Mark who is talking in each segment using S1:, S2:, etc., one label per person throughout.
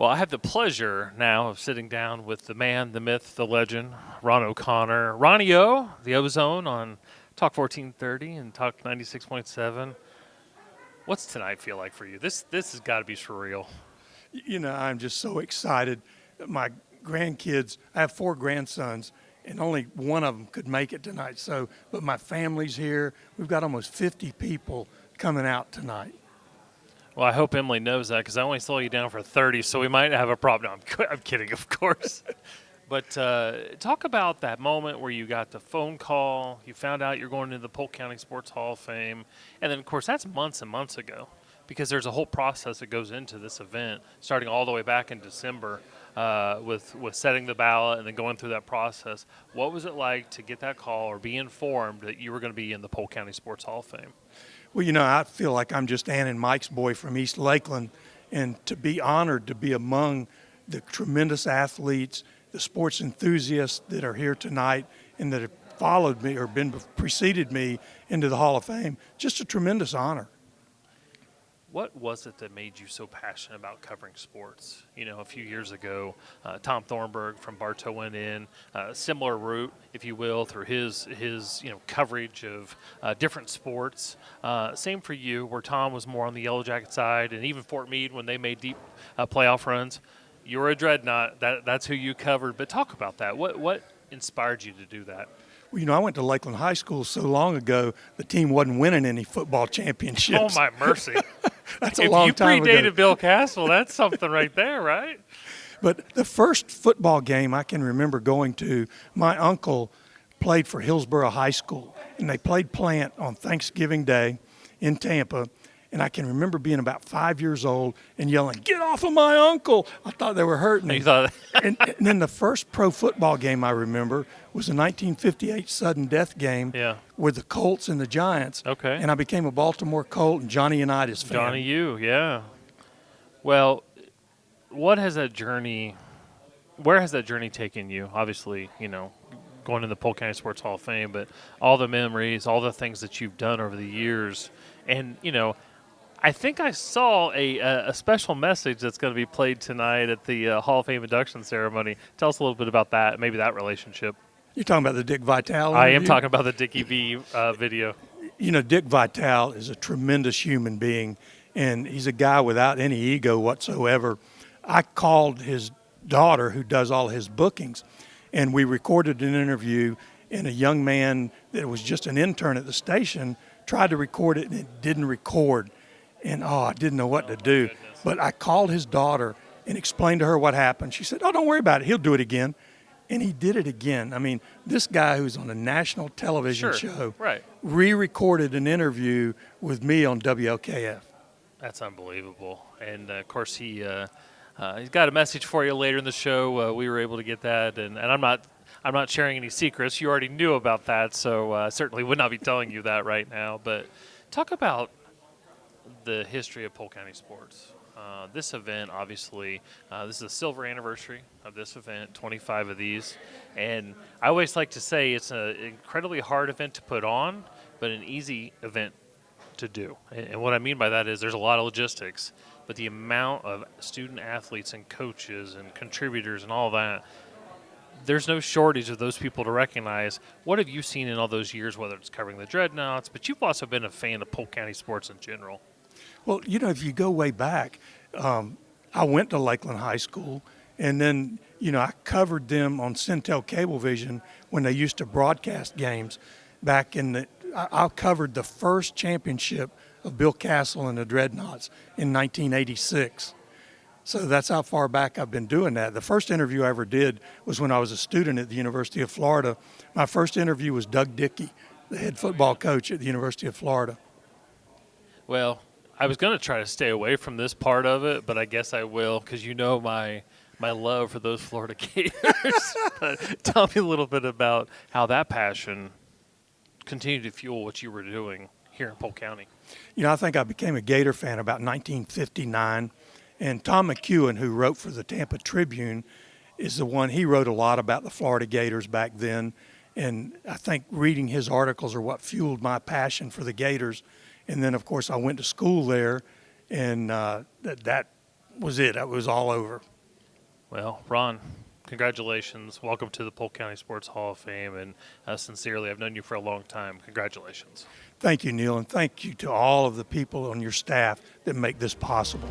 S1: Well, I have the pleasure now of sitting down with the man, the myth, the legend, Ron O'Connor. Ronnie O, the Ozone on Talk 1430 and Talk 96.7. What's tonight feel like for you? This has got to be surreal.
S2: You know, I'm just so excited. My grandkids, I have 4 grandsons, and only one of them could make it tonight. But my family's here. We've got almost 50 people coming out tonight.
S1: Well, I hope Emily knows that because I only slow you down for 30, so we might have a problem. No, I'm kidding, of course. But talk about that moment where you got the phone call, you found out you're going to the Polk County Sports Hall of Fame, and then, of course, that's months and months ago because there's a whole process that goes into this event, starting all the way back in December with setting the ballot and then going through that process. What was it like to get that call or be informed that you were going to be in the Polk County Sports Hall of Fame?
S2: Well, you know, I feel like I'm just Ann and Mike's boy from East Lakeland, and to be honored to be among the tremendous athletes, the sports enthusiasts that are here tonight and that have followed me or preceded me into the Hall of Fame, just a tremendous honor.
S1: What was it that made you so passionate about covering sports? You know, a few years ago, Tom Thornburg from Bartow went in a similar route, if you will, through his coverage of different sports. Same for you, where Tom was more on the Yellow Jacket side, and even Fort Meade when they made deep playoff runs. You were a dreadnought. That's who you covered. But talk about that. What inspired you to do that?
S2: Well, you know, I went to Lakeland High School so long ago, the team wasn't winning any football championships.
S1: Oh, my mercy.
S2: That's a long time ago.
S1: If you predated Bill Castle, that's something right there, right?
S2: But the first football game I can remember going to, my uncle played for Hillsborough High School, and they played Plant on Thanksgiving Day in Tampa. And I can remember being about 5 years old and yelling, "Get off of my uncle!" I thought they were hurting me.
S1: You thought
S2: and then the first pro football game I remember was a 1958 sudden death game with the Colts and the Giants.
S1: Okay.
S2: And I became a Baltimore Colt and Johnny Unitas fan.
S1: Johnny U, yeah. Well, where has that journey taken you? Obviously, you know, going to the Polk County Sports Hall of Fame, but all the memories, all the things that you've done over the years. And, you know, I think I saw a special message that's going to be played tonight at the Hall of Fame induction ceremony. Tell us a little bit about that, maybe that relationship.
S2: You're talking about the Dick Vitale interview?
S1: I am talking about the Dickie V video.
S2: You know, Dick Vitale is a tremendous human being, and he's a guy without any ego whatsoever. I called his daughter, who does all his bookings, and we recorded an interview, and a young man that was just an intern at the station tried to record it, and it didn't record. And, I didn't know what to do. But I called his daughter and explained to her what happened. She said, "Oh, don't worry about it. He'll do it again." And he did it again. I mean, this guy who's on a national television show re-recorded an interview with me on WLKF.
S1: That's unbelievable. And, of course, he's got a message for you later in the show. We were able to get that. And I'm not sharing any secrets. You already knew about that, so I certainly would not be telling you that right now. But talk about the history of Polk County sports. This event, obviously, this is a silver anniversary of this event, 25 of these. And I always like to say it's an incredibly hard event to put on, but an easy event to do. And what I mean by that is there's a lot of logistics, but the amount of student athletes and coaches and contributors and all that, there's no shortage of those people to recognize. What have you seen in all those years, whether it's covering the Dreadnoughts, but you've also been a fan of Polk County sports in general?
S2: Well, you know, if you go way back, I went to Lakeland High School, and then, you know, I covered them on Centel Cablevision when they used to broadcast games back in I covered the first championship of Bill Castle and the Dreadnoughts in 1986. So that's how far back I've been doing that. The first interview I ever did was when I was a student at the University of Florida. My first interview was Doug Dickey, the head football coach at the University of Florida.
S1: Well, I was going to try to stay away from this part of it, but I guess I will because you know my love for those Florida Gators. But tell me a little bit about how that passion continued to fuel what you were doing here in Polk County.
S2: You know, I think I became a Gator fan about 1959, and Tom McEwen, who wrote for the Tampa Tribune, is the one. He wrote a lot about the Florida Gators back then, and I think reading his articles are what fueled my passion for the Gators. And then, of course, I went to school there, and that was it. It was all over.
S1: Well, Ron, congratulations. Welcome to the Polk County Sports Hall of Fame. And sincerely, I've known you for a long time. Congratulations.
S2: Thank you, Neil, and thank you to all of the people on your staff that make this possible.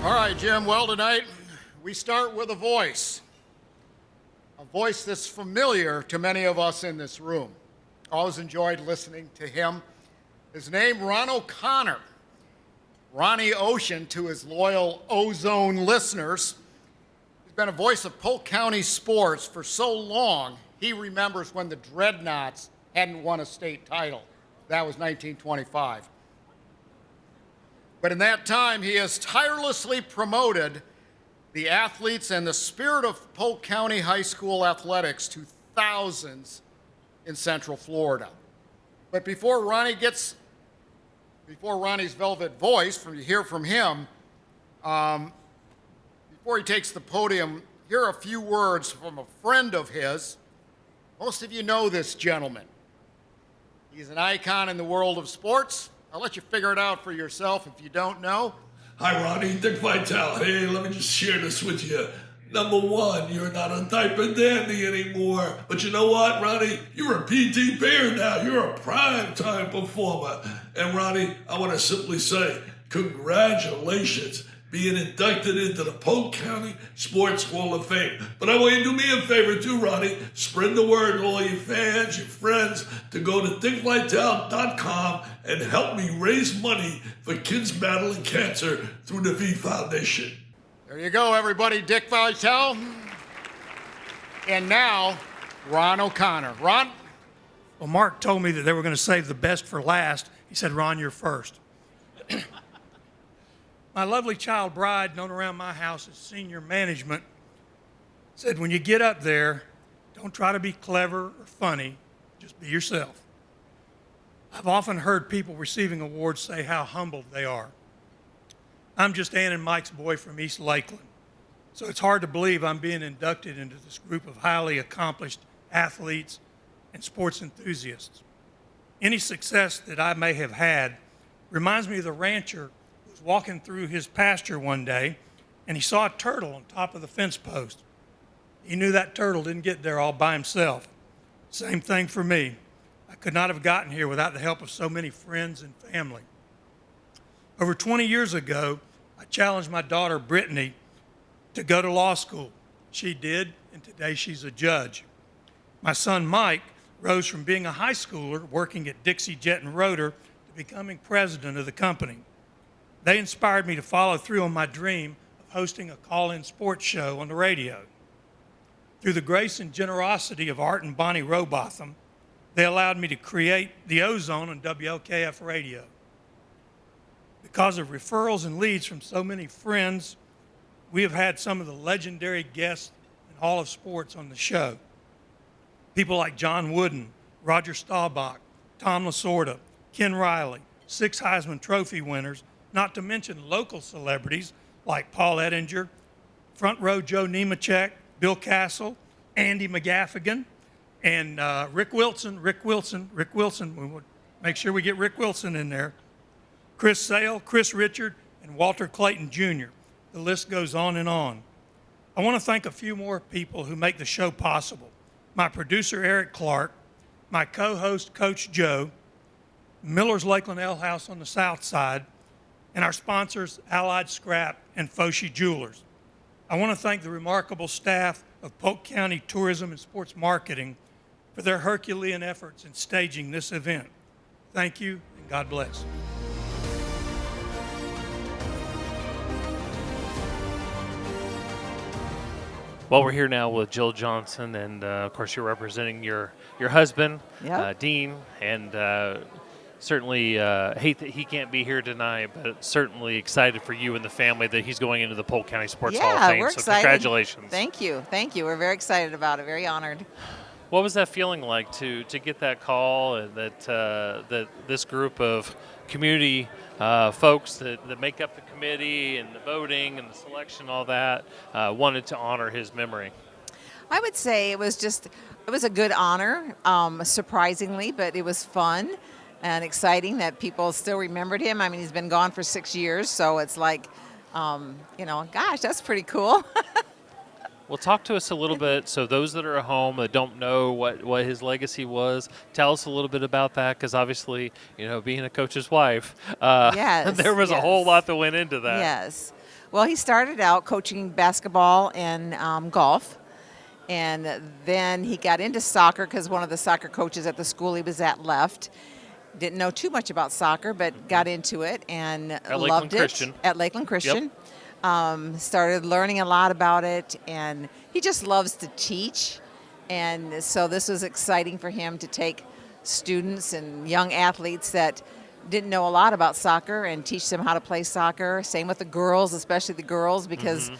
S3: All right, Jim. Well, tonight we start with a voice that's familiar to many of us in this room. Always enjoyed listening to him. His name, Ron O'Connor. Ronnie Ocean to his loyal Ozone listeners. He's been a voice of Polk County sports for so long, he remembers when the Dreadnoughts hadn't won a state title. That was 1925. But in that time, he has tirelessly promoted the athletes and the spirit of Polk County High School athletics to thousands in Central Florida. But before Ronnie's velvet voice, you hear from him, before he takes the podium, here are a few words from a friend of his. Most of you know this gentleman. He's an icon in the world of sports. I'll let you figure it out for yourself if you don't know.
S4: Hi, Ronnie. Dick Vitale. Hey, let me just share this with you. Number one, you're not a diaper dandy anymore. But you know what, Ronnie? You're a PT Bear now. You're a primetime performer. And Ronnie, I want to simply say, congratulations being inducted into the Polk County Sports Hall of Fame. But I want you to do me a favor too, Ronnie. Spread the word to all your fans, your friends, to go to dickvitale.com and help me raise money for kids battling cancer through the V Foundation.
S3: There you go, everybody. Dick Vitale. And now, Ron O'Connor. Ron?
S2: Well, Mark told me that they were going to save the best for last. He said, Ron, you're first. My lovely child bride, known around my house as senior management, said, when you get up there, don't try to be clever or funny, just be yourself. I've often heard people receiving awards say how humbled they are. I'm just Ann and Mike's boy from East Lakeland, so it's hard to believe I'm being inducted into this group of highly accomplished athletes and sports enthusiasts. Any success that I may have had reminds me of the rancher who was walking through his pasture one day and he saw a turtle on top of the fence post. He knew that turtle didn't get there all by himself. Same thing for me. I could not have gotten here without the help of so many friends and family. Over 20 years ago, I challenged my daughter, Brittany, to go to law school. She did, and today she's a judge. My son, Mike, rose from being a high schooler working at Dixie Jet and Rotor to becoming president of the company. They inspired me to follow through on my dream of hosting a call-in sports show on the radio. Through the grace and generosity of Art and Bonnie Robotham, they allowed me to create the Ozone on WLKF radio. Because of referrals and leads from so many friends, we have had some of the legendary guests in Hall of Sports on the show. People like John Wooden, Roger Staubach, Tom Lasorda, Ken Riley, 6 Heisman Trophy winners, not to mention local celebrities like Paul Ettinger, Front Row Joe Nemechek, Bill Castle, Andy McGaffigan, and Rick Wilson. We would make sure we get Rick Wilson in there. Chris Sale, Chris Richard, and Walter Clayton Jr. The list goes on and on. I want to thank a few more people who make the show possible. My producer, Eric Clark, my co-host, Coach Joe, Miller's Lakeland Ale House on the south side, and our sponsors, Allied Scrap and Foshi Jewelers. I want to thank the remarkable staff of Polk County Tourism and Sports Marketing for their Herculean efforts in staging this event. Thank you, and God bless.
S1: Well, we're here now with Jill Johnson, and of course, you're representing your husband,
S5: Yep.
S1: Dean, and certainly hate that he can't be here tonight, but certainly excited for you and the family that he's going into the Polk County Sports Hall of Fame.
S5: We're
S1: so
S5: excited.
S1: Congratulations.
S5: Thank you. We're very excited about it. Very honored.
S1: What was that feeling like to get that call, and that this group of community folks that make up the committee and the voting and the selection, all that, wanted to honor his memory?
S5: I would say it was a good honor, surprisingly, but it was fun. and exciting that people still remembered him. I mean, he's been gone for 6 years, so it's like, gosh, that's pretty cool.
S1: Well, talk to us a little bit. So those that are at home that don't know what his legacy was, tell us a little bit about that, because obviously, being a coach's wife,
S5: Yes,
S1: there was a whole
S5: yes.
S1: lot that went into that.
S5: Yes. Well, he started out coaching basketball and golf. And then he got into soccer because one of the soccer coaches at the school he was at left. Didn't know too much about soccer, but got into it and
S1: At
S5: loved
S1: Lakeland
S5: it.
S1: Christian.
S5: At Lakeland Christian. Started learning a lot about it, and he just loves to teach. And so this was exciting for him to take students and young athletes that didn't know a lot about soccer and teach them how to play soccer. Same with the girls, especially the girls, because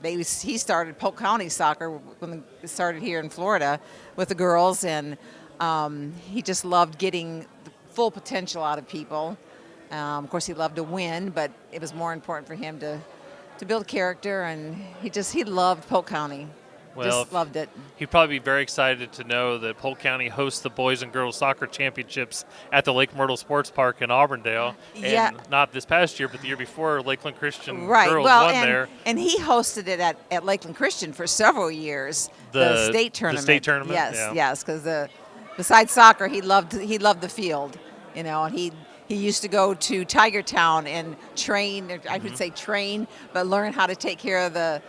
S5: he started Polk County soccer when it started here in Florida with the girls, and he just loved getting the full potential out of people. Of course, he loved to win, but it was more important for him to build character, and he loved Polk County.
S1: Well,
S5: Just loved it.
S1: He'd probably be very excited to know that Polk County hosts the boys and girls soccer championships at the Lake Myrtle Sports Park in Auburndale.
S5: Yeah.
S1: And not this past year, but the year before, Lakeland Christian
S5: Right.
S1: girls
S5: Well,
S1: won there.
S5: and he hosted it at Lakeland Christian for several years.
S1: The
S5: state tournament.
S1: The state tournament.
S5: Yes,
S1: Yeah.
S5: yes. Because besides soccer, he loved the field. And he used to go to Tiger Town and train. I would say train, but learn how to take care of the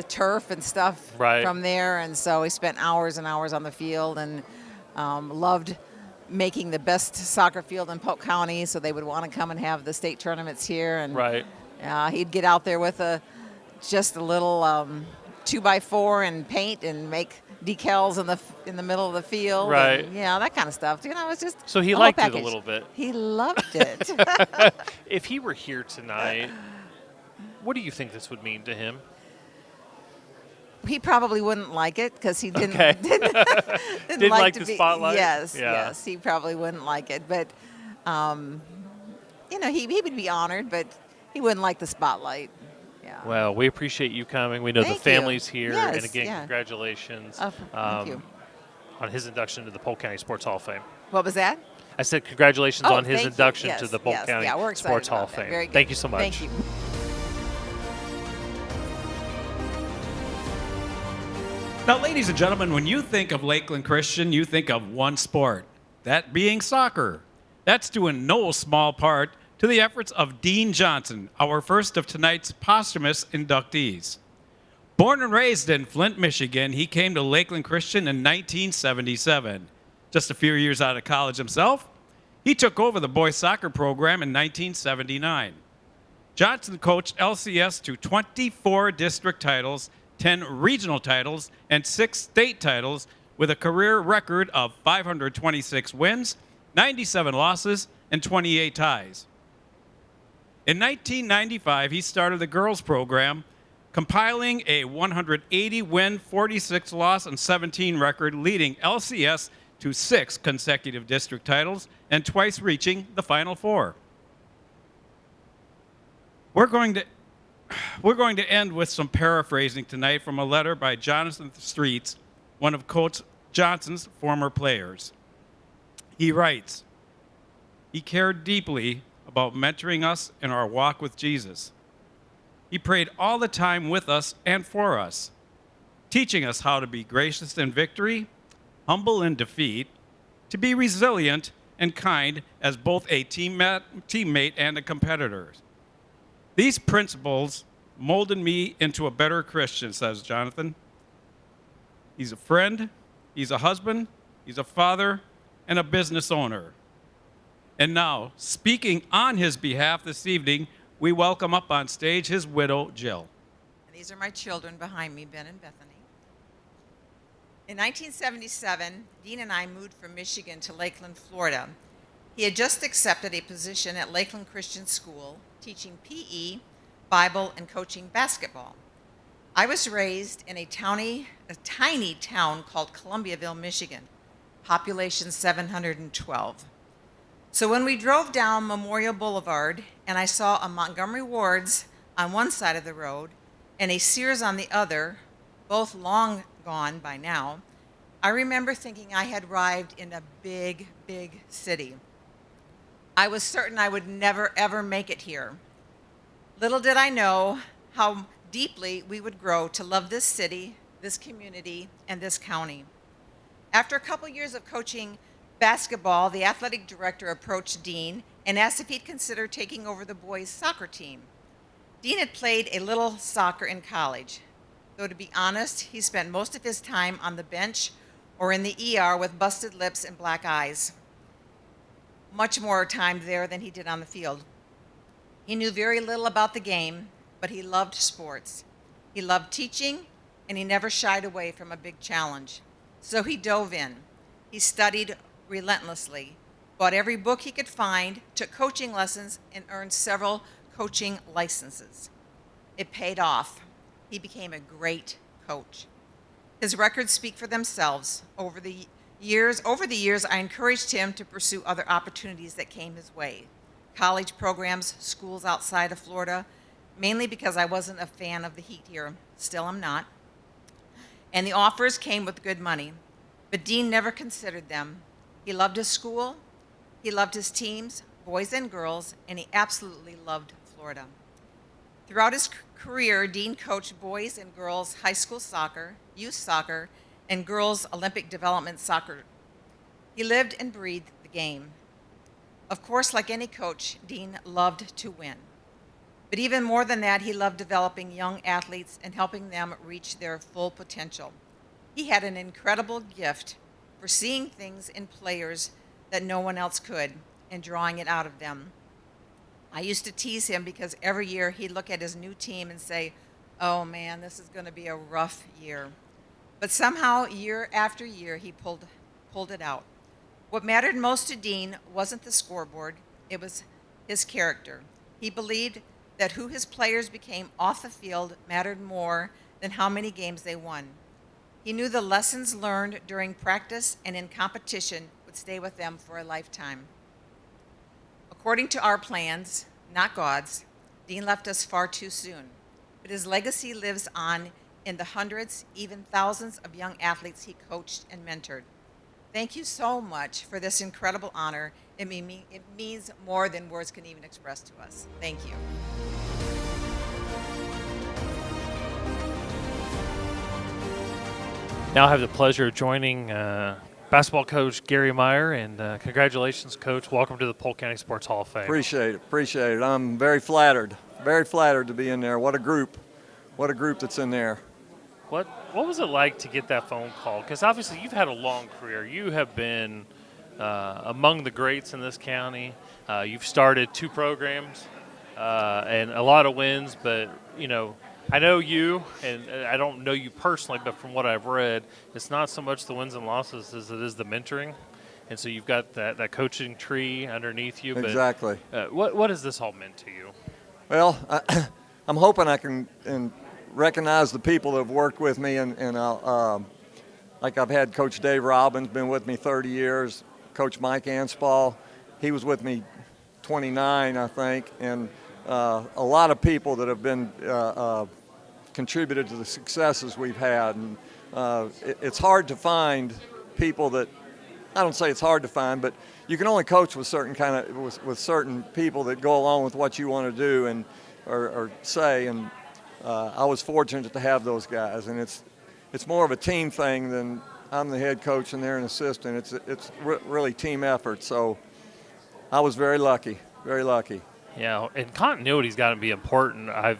S5: turf and stuff from there. And so he spent hours and hours on the field, and loved making the best soccer field in Polk County, so they would want to come and have the state tournaments here. And he'd get out there with just a little 2x4 and paint and make decals in the middle of the field.
S1: Right.
S5: And, that kind of stuff. It's just
S1: So he
S5: the whole
S1: liked it a
S5: package.
S1: little bit.
S5: He loved it.
S1: If he were here tonight, what do you think this would mean to him?
S5: He probably wouldn't like it because he didn't
S1: Okay.
S5: didn't
S1: like
S5: to
S1: the
S5: be,
S1: spotlight?
S5: Yes,
S1: Yeah.
S5: yes, he probably wouldn't like it. But he would be honored, but he wouldn't like the spotlight. Yeah.
S1: Well, we appreciate you coming. We know
S5: Thank
S1: the
S5: you.
S1: family's here.
S5: Yes,
S1: and again,
S5: yeah.
S1: congratulations
S5: Thank you.
S1: on his induction to the Polk County Sports Hall of Fame.
S5: What was that?
S1: I said congratulations on his
S5: thank you.
S1: induction
S5: Yes,
S1: to the Polk
S5: yes.
S1: County
S5: Yeah, we're excited
S1: Sports Hall
S5: about
S1: of
S5: that.
S1: Fame.
S5: Very good.
S1: Thank you so much.
S5: Thank you.
S6: Now, ladies and gentlemen, when you think of Lakeland Christian, you think of one sport, that being soccer. That's due in no small part to the efforts of Dean Johnson, our first of tonight's posthumous inductees. Born and raised in Flint, Michigan, he came to Lakeland Christian in 1977. Just a few years out of college himself, he took over the boys soccer program in 1979. Johnson coached LCS to 24 district titles, 10 regional titles, and 6 state titles, with a career record of 526 wins, 97 losses, and 28 ties. In 1995, he started the girls program, compiling a 180-win, 46-loss, and 17 record, leading LCS to 6 consecutive district titles and twice reaching the Final Four. We're going to end with some paraphrasing tonight from a letter by Jonathan Streets, one of Coach Johnson's former players. He writes, "He cared deeply about mentoring us in our walk with Jesus. He prayed all the time with us and for us, teaching us how to be gracious in victory, humble in defeat, to be resilient and kind as both a teammate and a competitor. These principles molded me into a better Christian," says Jonathan. He's a friend, he's a husband, he's a father, and a business owner. And now, speaking on his behalf this evening, we welcome up on stage his widow, Jill.
S5: And these are my children behind me, Ben and Bethany. In 1977, Dean and I moved from Michigan to Lakeland, Florida. He had just accepted a position at Lakeland Christian School, teaching PE, Bible, and coaching basketball. I was raised in a tiny town called Columbiaville, Michigan, population 712. So when we drove down Memorial Boulevard and I saw a Montgomery Ward's on one side of the road and a Sears on the other, both long gone by now, I remember thinking I had arrived in a big, big city. I was certain I would never, ever make it here. Little did I know how deeply we would grow to love this city, this community, and this county. After a couple years of coaching basketball, the athletic director approached Dean and asked if he'd consider taking over the boys' soccer team. Dean had played a little soccer in college, though to be honest, he spent most of his time on the bench or in the ER with busted lips and black eyes. Much more time there than he did on the field. He knew very little about the game, but he loved sports. He loved teaching, and he never shied away from a big challenge. So he dove in. He studied relentlessly, bought every book he could find, took coaching lessons, and earned several coaching licenses. It paid off. He became a great coach. His records speak for themselves. Over the years, I encouraged him to pursue other opportunities that came his way. College programs, schools outside of Florida, mainly because I wasn't a fan of the heat here. Still am not. And the offers came with good money. But Dean never considered them. He loved his school, he loved his teams, boys and girls, and he absolutely loved Florida. Throughout his career, Dean coached boys and girls high school soccer, youth soccer, and girls Olympic development soccer. He lived and breathed the game. Of course, like any coach, Dean loved to win. But even more than that, he loved developing young athletes and helping them reach their full potential. He had an incredible gift for seeing things in players that no one else could and drawing it out of them. I used to tease him because every year he'd look at his new team and say, "Oh man, this is going to be a rough year." But somehow, year after year, he pulled it out. What mattered most to Dean wasn't the scoreboard, it was his character. He believed that who his players became off the field mattered more than how many games they won. He knew the lessons learned during practice and in competition would stay with them for a lifetime. According to our plans, not God's, Dean left us far too soon, but his legacy lives on in the hundreds, even thousands of young athletes he coached and mentored. Thank you so much for this incredible honor. It means more than words can even express to us. Thank you.
S1: Now I have the pleasure of joining basketball coach Gary Meyer, and congratulations, Coach. Welcome to the Polk County Sports Hall of Fame.
S7: Appreciate it. I'm very flattered to be in there. What a group that's in there.
S1: What was it like to get that phone call? Because obviously you've had a long career. You have been among the greats in this county. You've started 2 programs and a lot of wins, but I know you, and I don't know you personally, but from what I've read, it's not so much the wins and losses as it is the mentoring. And so you've got that coaching tree underneath you.
S7: Exactly.
S1: But, what has this all meant to you?
S7: Well, I'm hoping I can recognize the people that have worked with me, and like I've had Coach Dave Robbins, been with me 30 years, Coach Mike Anspall, he was with me 29, I think, and a lot of people that have been contributed to the successes we've had. And it's hard to find people that, I don't say it's hard to find, but you can only coach with certain people that go along with what you want to do and or say. And I was fortunate to have those guys, and it's more of a team thing than I'm the head coach and they're an assistant. It's really team effort. So I was very lucky, very lucky.
S1: Yeah, and continuity's got to be important. I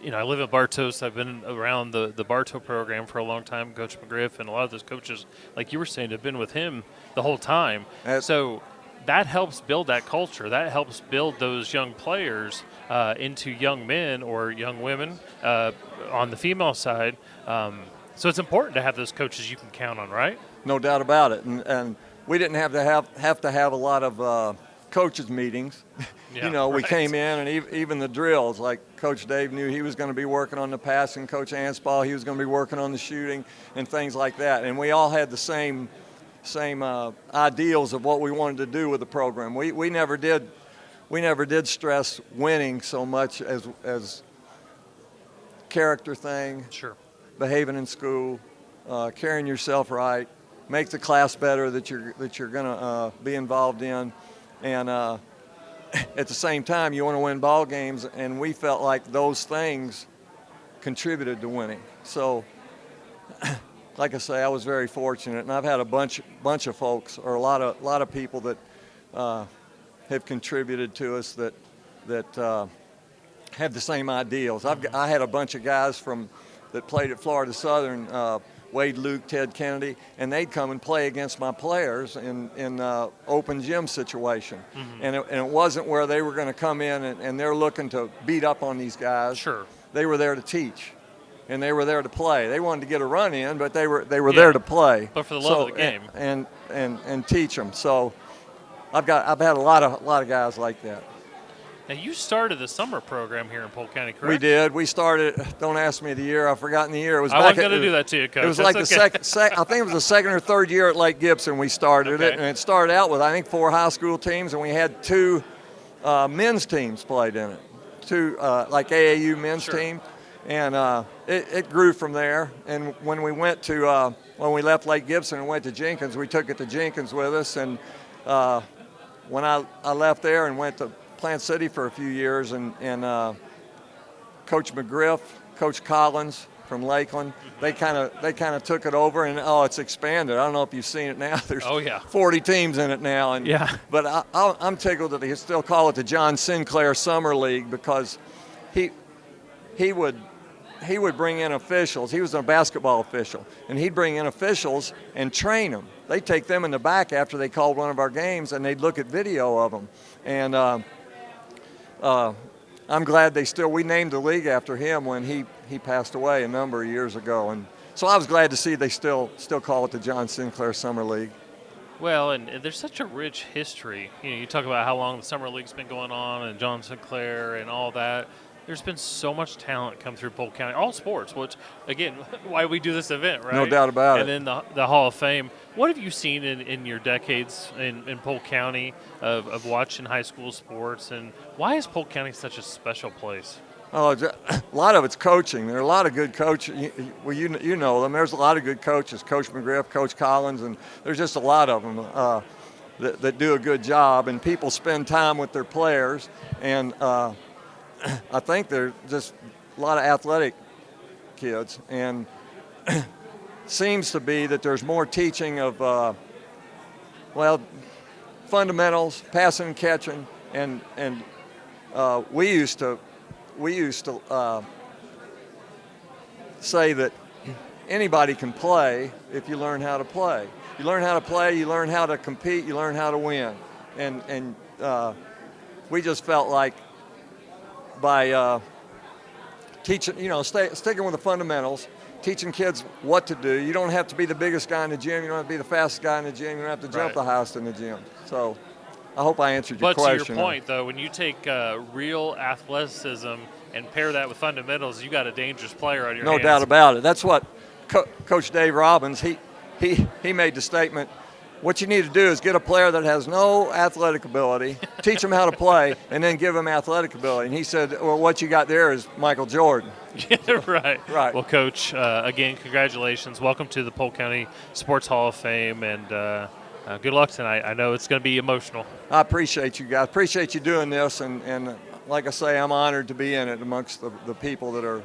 S1: live in Bartos. I've been around the Bartow program for a long time. Coach McGriff and a lot of those coaches, like you were saying, have been with him the whole time. So that helps build that culture. That helps build those young players into young men or young women on the female side. So it's important to have those coaches you can count on, right?
S7: No doubt about it. And we didn't have to have a lot of coaches meetings.
S1: Yeah,
S7: we came in, and even the drills, like Coach Dave knew he was going to be working on the passing, Coach Anspall, he was going to be working on the shooting and things like that. And we all had the same ideals of what we wanted to do with the program. We never did stress winning so much as character thing.
S1: Sure.
S7: Behaving in school, carrying yourself right, make the class better that you're going to be involved in, and at the same time, you want to win ball games, and we felt like those things contributed to winning. So, like I say, I was very fortunate, and I've had a bunch of folks, or a lot of people that have contributed to us that have the same ideals. I had a bunch of guys that played at Florida Southern, Wade, Luke, Ted Kennedy, and they'd come and play against my players in open gym situation. And it wasn't where they were going to come in and they're looking to beat up on these guys.
S1: Sure.
S7: They were there to teach, and they were there to play. They wanted to get a run in, but they were there to play.
S1: But for the love of the game.
S7: And teach them. So I've had a lot of guys like that.
S1: Now, you started the summer program here in Polk County, correct?
S7: We did. We started. Don't ask me the year. I've forgotten the year. It was.
S1: I wasn't going to do that to you, Coach.
S7: It was
S1: That's
S7: like
S1: okay.
S7: the second. I think it was the second or third year at Lake Gibson we started it, and it started out with I think 4 high school teams, and we had 2 men's teams played in it, 2 like AAU men's team, and it grew from there. And when we went to when we left Lake Gibson and went to Jenkins, we took it to Jenkins with us, and when I left there and went to Plant City for a few years, and Coach McGriff, Coach Collins from Lakeland, they kind of took it over, and it's expanded. I don't know if you've seen it now. There's 40 teams in it now, and but I'm tickled that they still call it the John Sinclair Summer League, because he would bring in officials. He was a basketball official, and he'd bring in officials and train them. They'd take them in the back after they called one of our games, and they'd look at video of them. And I'm glad we named the league after him when he passed away a number of years ago. And so I was glad to see they still call it the John Sinclair Summer League.
S1: Well, and there's such a rich history. You talk about how long the Summer League's been going on, and John Sinclair and all that. There's been so much talent come through Polk County, all sports, which, again, why we do this event, right?
S7: No doubt about it.
S1: And then the Hall of Fame. What have you seen in your decades in Polk County of watching high school sports, and why is Polk County such a special place?
S7: Oh, a lot of it's coaching. There are a lot of good coaches. Well, you know them. There's a lot of good coaches, Coach McGriff, Coach Collins, and there's just a lot of them that do a good job, and people spend time with their players, and I think they're just a lot of athletic kids, and seems to be that there's more teaching of, fundamentals, passing and catching, and we used to say that anybody can play if you learn how to play. You learn how to play, you learn how to compete, you learn how to win, and we just felt like by teaching, sticking with the fundamentals, teaching kids what to do. You don't have to be the biggest guy in the gym. You don't have to be the fastest guy in the gym. You don't have to jump the highest in the gym. So I hope I answered your question.
S1: But to your point, though, when you take real athleticism and pair that with fundamentals, you got a dangerous player on your hands.
S7: No doubt about it. That's what Coach Dave Robbins, he made the statement, what you need to do is get a player that has no athletic ability, teach them how to play, and then give them athletic ability. And he said, well, what you got there is Michael Jordan.
S1: Right.
S7: Right.
S1: Well, Coach, again, congratulations. Welcome to the Polk County Sports Hall of Fame, and good luck tonight. I know it's going to be emotional.
S7: I appreciate you guys. Appreciate you doing this, and like I say, I'm honored to be in it amongst the people that are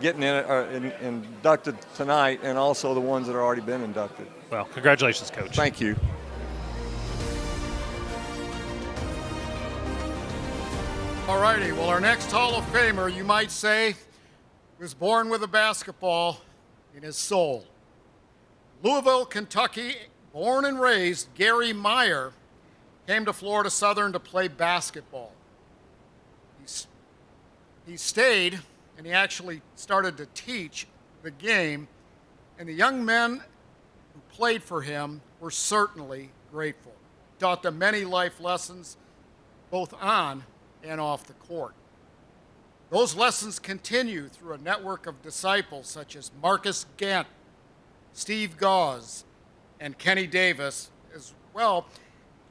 S7: getting in it, inducted tonight, and also the ones that have already been inducted.
S1: Well, congratulations, Coach.
S7: Thank you.
S3: All righty. Well, our next Hall of Famer, you might say, was born with a basketball in his soul. Louisville, Kentucky, born and raised, Gary Meyer came to Florida Southern to play basketball. He stayed, and he actually started to teach the game, and the young men who played for him were certainly grateful. Taught them many life lessons, both on and off the court. Those lessons continue through a network of disciples such as Marcus Gant, Steve Gauze, and Kenny Davis, as well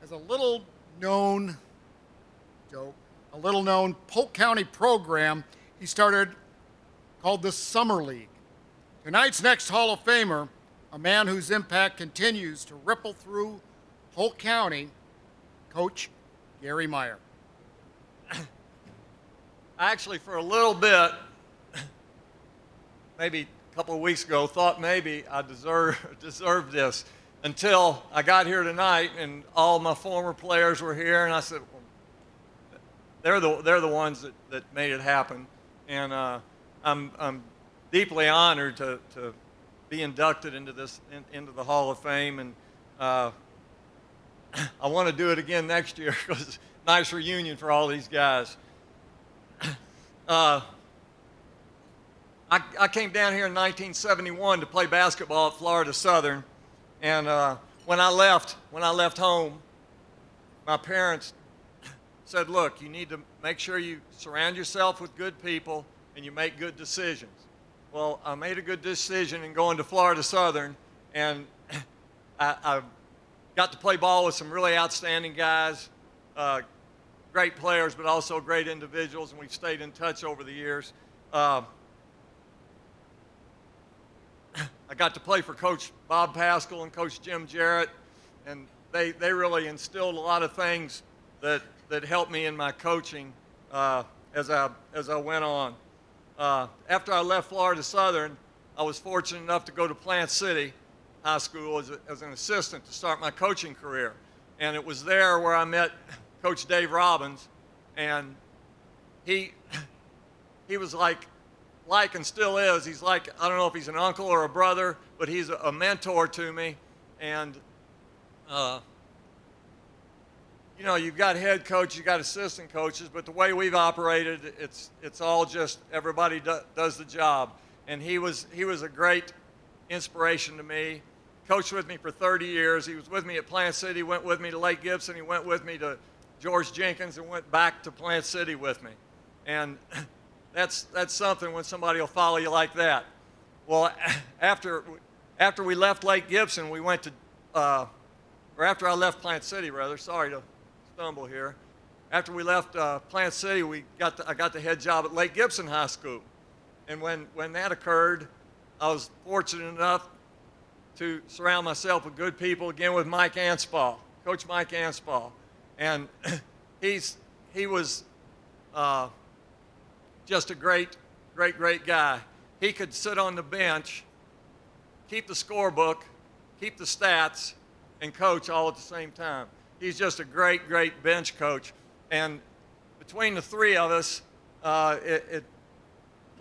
S3: as a little-known Polk County program he started called the Summer League. Tonight's next Hall of Famer, a man whose impact continues to ripple through Polk County, Coach Gary Meyer.
S7: I actually, for a little bit, maybe a couple of weeks ago, thought maybe I deserved this until I got here tonight and all my former players were here, and I said, well, they're the ones that made it happen, and I'm deeply honored to be inducted into into the Hall of Fame, and I want to do it again next year because it's a nice reunion for all these guys. I came down here in 1971 to play basketball at Florida Southern, and when I left home, my parents said, look, you need to make sure you surround yourself with good people and you make good decisions. Well, I made a good decision in going to Florida Southern, and I got to play ball with some really outstanding guys, great players, but also great individuals, and we've stayed in touch over the years. I got to play for Coach Bob Paschal and Coach Jim Jarrett, and they really instilled a lot of things that helped me in my coaching as I went on. After I left Florida Southern, I was fortunate enough to go to Plant City High School as an assistant to start my coaching career. And it was there where I met Coach Dave Robbins, and he was like and still is, he's like, I don't know if he's an uncle or a brother, but he's a mentor to me. And you know, you've got head coaches, you've got assistant coaches, but the way we've operated, it's all just everybody does the job. And he was a great inspiration to me. Coached with me for 30 years. He was with me at Plant City, went with me to Lake Gibson, he went with me to George Jenkins, and went back to Plant City with me. And that's something when somebody will follow you like that. Well, after we left Lake Gibson, we went to, or after I left Plant City, rather, sorry to stumble here. After we left Plant City, I got the head job at Lake Gibson High School. And when that occurred, I was fortunate enough to surround myself with good people, again with Mike Anspall, Coach Mike Anspall. And he was just a great guy. He could sit on the bench, keep the scorebook, keep the stats, and coach all at the same time. He's just a great bench coach. And between the three of us, there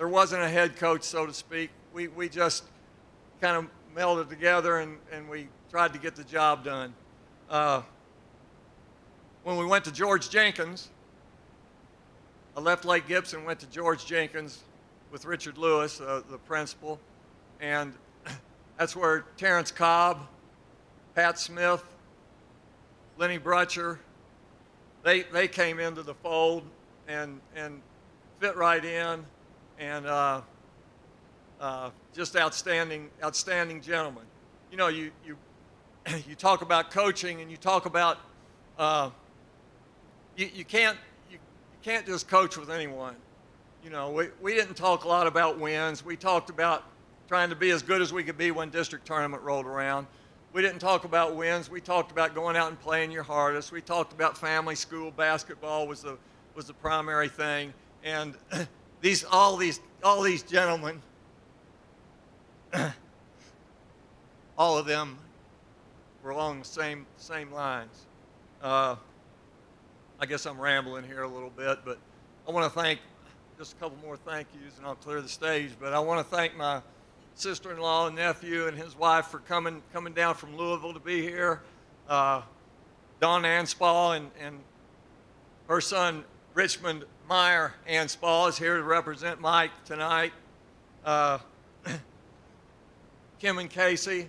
S7: wasn't a head coach, so to speak. We just kind of melded together, and we tried to get the job done. When we went to George Jenkins, I left Lake Gibson, went to George Jenkins with Richard Lewis, the principal, and that's where Terrence Cobb, Pat Smith, Lenny Brutcher, they came into the fold and fit right in, and just outstanding gentlemen. You know, you talk about coaching, and you talk about you can't just coach with anyone. You know, we didn't talk a lot about wins. We talked about trying to be as good as we could be when district tournament rolled around. We didn't talk about wins. We talked about going out and playing your hardest. We talked about family, school, basketball was the primary thing. And all these gentlemen, all of them were along the same lines. I guess I'm rambling here a little bit, but I want to thank, just a couple more thank yous and I'll clear the stage, but I want to thank my sister-in-law and nephew and his wife for coming down from Louisville to be here. Dawn Anspall and her son Richmond Meyer Anspall is here to represent Mike tonight. Kim and Casey,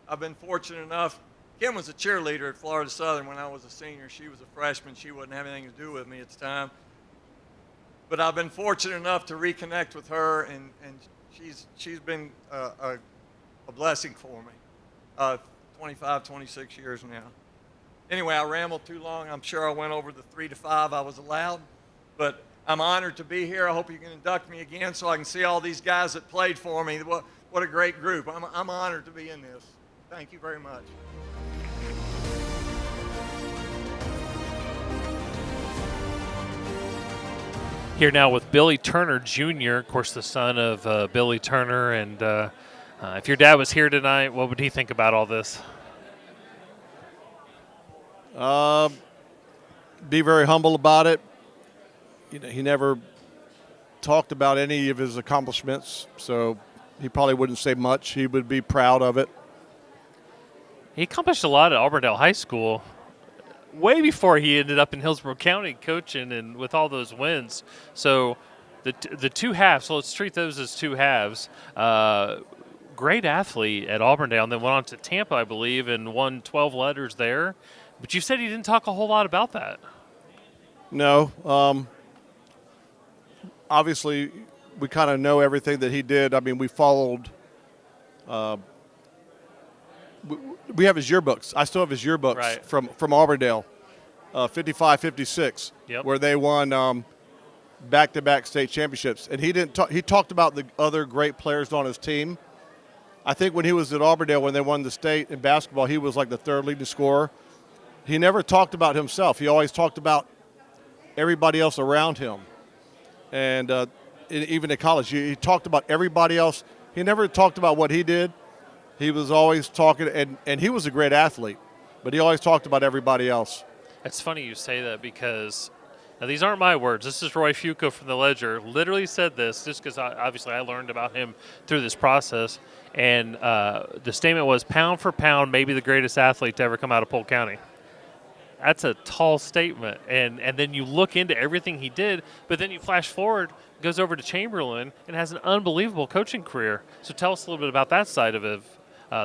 S7: I've been fortunate enough. Kim was a cheerleader at Florida Southern when I was a senior. She was a freshman. She wouldn't have anything to do with me at the time. But I've been fortunate enough to reconnect with her, and she's been a blessing for me. 25, 26 years now. Anyway, I rambled too long. I'm sure I went over the 3 to 5 I was allowed. But I'm honored to be here. I hope you can induct me again so I can see all these guys that played for me. What a great group. I'm honored to be in this. Thank you very much.
S1: Here now with Billy Turner Jr., of course, the son of Billy Turner. And if your dad was here tonight, what would he think about all this?
S8: Be very humble about it. You know, he never talked about any of his accomplishments, so he probably wouldn't say much. He would be proud of it.
S1: He accomplished a lot at Auburndale High School way before he ended up in Hillsborough County coaching and with all those wins. So the two halves, so let's treat those as two halves. Great athlete at Auburndale, and then went on to Tampa, I believe, and won 12 letters there. But you said he didn't talk a whole lot about that.
S8: No. Obviously, we kind of know everything that he did. I mean, we followed. We have his yearbooks. I still have his yearbooks
S1: Right.
S8: from Auburndale, 55, 56,
S1: Yep.
S8: where they won back-to-back state championships. And he didn't talk. He talked about the other great players on his team. I think when he was at Auburndale, when they won the state in basketball, he was like the third leading scorer. He never talked about himself. He always talked about everybody else around him. And even at college, he talked about everybody else. He never talked about what he did. He was always talking, and he was a great athlete, but he always talked about everybody else.
S1: It's funny you say that because now these aren't my words. This is Roy Fuqua from the Ledger. Literally said this just because obviously I learned about him through this process. And the statement was, pound for pound, maybe the greatest athlete to ever come out of Polk County. That's a tall statement. And then you look into everything he did, but then you flash forward, goes over to Chamberlain, and has an unbelievable coaching career. So tell us a little bit about that side of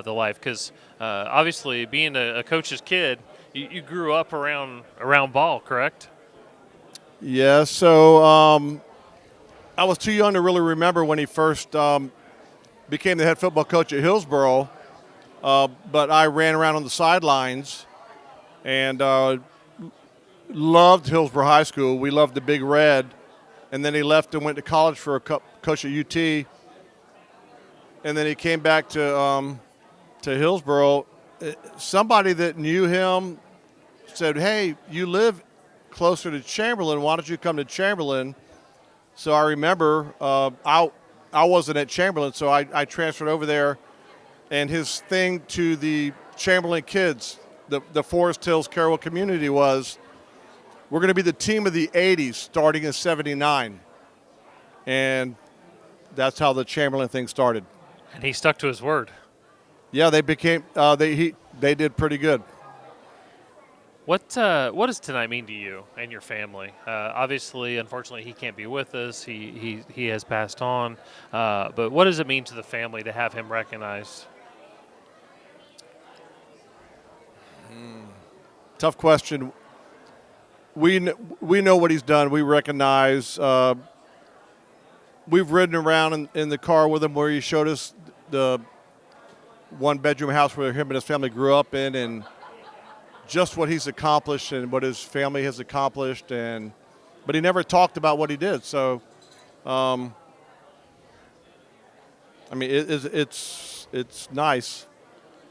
S1: the life, because obviously being a coach's kid, you grew up around ball, correct?
S8: Yeah, so I was too young to really remember when he first became the head football coach at Hillsborough, but I ran around on the sidelines and loved Hillsborough High School. We loved the Big Red, and then he left and went to college for a coach at UT, and then he came back to Hillsborough. Somebody that knew him said, "Hey, you live closer to Chamberlain. Why don't you come to Chamberlain?" So I remember I wasn't at Chamberlain, so I transferred over there, and his thing to the Chamberlain kids, the Forest Hills Carroll community, was, we're going to be the team of the 80s starting in 79. And that's how the Chamberlain thing started.
S1: And he stuck to his word.
S8: Yeah, they became they did pretty good.
S1: What does tonight mean to you and your family? Obviously, unfortunately, he can't be with us. He has passed on. But what does it mean to the family to have him recognized?
S8: Tough question. We know what he's done. We recognize. We've ridden around in the car with him where he showed us the one-bedroom house where him and his family grew up in, and just what he's accomplished and what his family has accomplished. But he never talked about what he did. So, I mean, it's nice,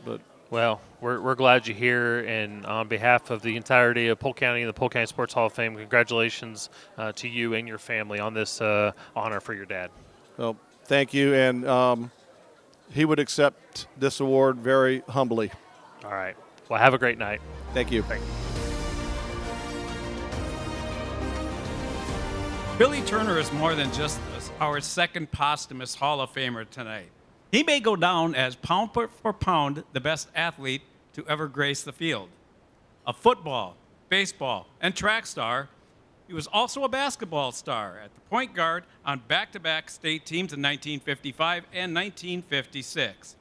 S8: but.
S1: Well, we're glad you're here, and on behalf of the entirety of Polk County and the Polk County Sports Hall of Fame, congratulations to you and your family on this honor for your dad.
S8: Well, thank you, and he would accept this award very humbly.
S1: All right. Well, have a great night.
S8: Thank you.
S1: Thank you.
S6: Billy Turner is more than just our second posthumous Hall of Famer tonight. He may go down as pound for pound the best athlete to ever grace the field. A football, baseball, and track star, he was also a basketball star at the point guard on back-to-back state teams in 1955 and 1956.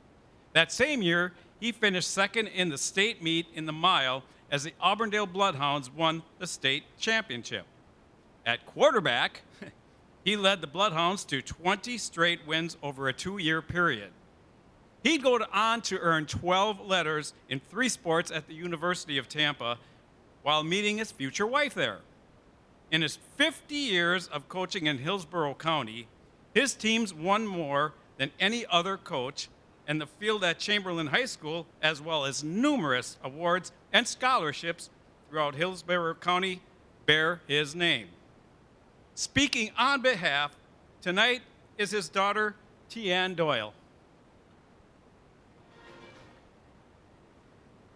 S6: That same year, he finished second in the state meet in the mile as the Auburndale Bloodhounds won the state championship. At quarterback, he led the Bloodhounds to 20 straight wins over a 2-year period. He'd go on to earn 12 letters in 3 sports at the University of Tampa while meeting his future wife there. In his 50 years of coaching in Hillsborough County, his teams won more than any other coach, and the field at Chamberlain High School, as well as numerous awards and scholarships throughout Hillsborough County, bear his name. Speaking on behalf tonight is his daughter, Tian Doyle.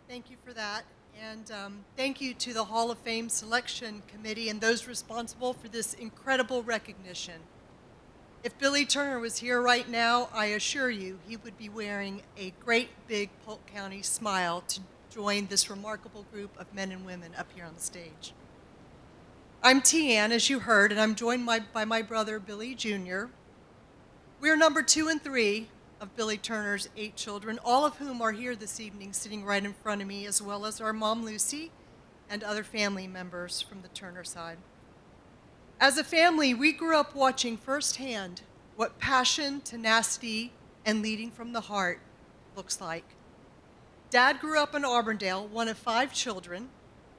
S9: Thank you for that. And thank you to the Hall of Fame Selection Committee and those responsible for this incredible recognition. If Billy Turner was here right now, I assure you he would be wearing a great big Polk County smile to join this remarkable group of men and women up here on the stage. I'm Tian, as you heard, and I'm joined by my brother, Billy Jr. We're number 2 and 3 of Billy Turner's 8 children, all of whom are here this evening sitting right in front of me, as well as our mom, Lucy, and other family members from the Turner side. As a family, we grew up watching firsthand what passion, tenacity, and leading from the heart looks like. Dad grew up in Auburndale, one of 5 children,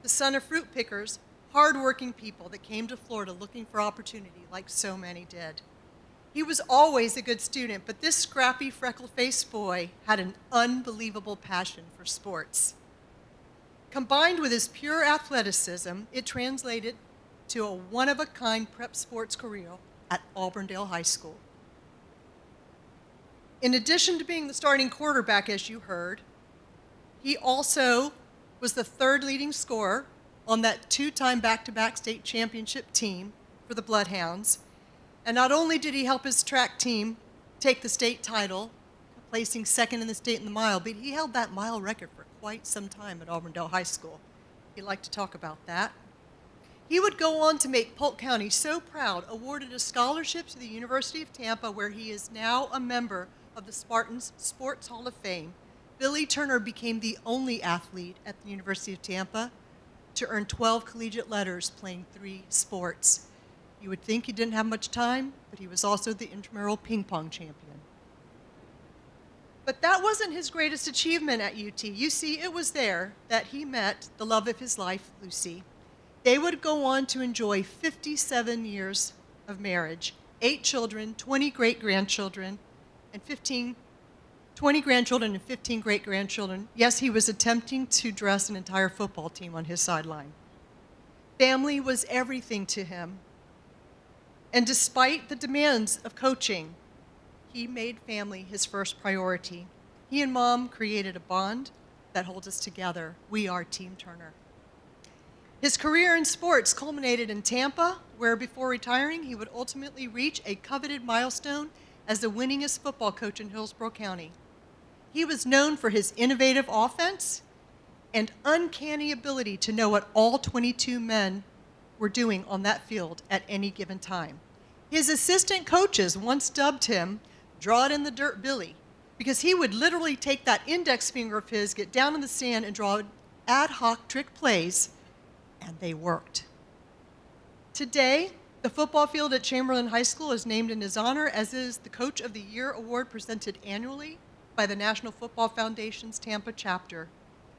S9: the son of fruit pickers, hardworking people that came to Florida looking for opportunity like so many did. He was always a good student, but this scrappy, freckle-faced boy had an unbelievable passion for sports. Combined with his pure athleticism, it translated to a one-of-a-kind prep sports career at Auburndale High School. In addition to being the starting quarterback, as you heard, he also was the 3rd leading scorer on that 2-time back-to-back state championship team for the Bloodhounds. And not only did he help his track team take the state title, placing 2nd in the state in the mile, but he held that mile record for quite some time at Auburndale High School. He'd like to talk about that. He would go on to make Polk County so proud, awarded a scholarship to the University of Tampa, where he is now a member of the Spartans Sports Hall of Fame. Billy Turner became the only athlete at the University of Tampa to earn 12 collegiate letters playing 3 sports. You would think he didn't have much time, but he was also the intramural ping pong champion. But that wasn't his greatest achievement at UT. You see, it was there that he met the love of his life, Lucy. They would go on to enjoy 57 years of marriage, 8 children, 20 great-grandchildren, and 20 grandchildren and 15 great-grandchildren. Yes, he was attempting to dress an entire football team on his sideline. Family was everything to him. And despite the demands of coaching, he made family his first priority. He and Mom created a bond that holds us together. We are Team Turner. His career in sports culminated in Tampa, where before retiring, he would ultimately reach a coveted milestone as the winningest football coach in Hillsborough County. He was known for his innovative offense and uncanny ability to know what all 22 men were doing on that field at any given time. His assistant coaches once dubbed him "Draw It in the Dirt Billy," because he would literally take that index finger of his, get down in the sand, and draw ad hoc trick plays, and they worked. Today, the football field at Chamberlain High School is named in his honor, as is the Coach of the Year award presented annually by the National Football Foundation's Tampa chapter.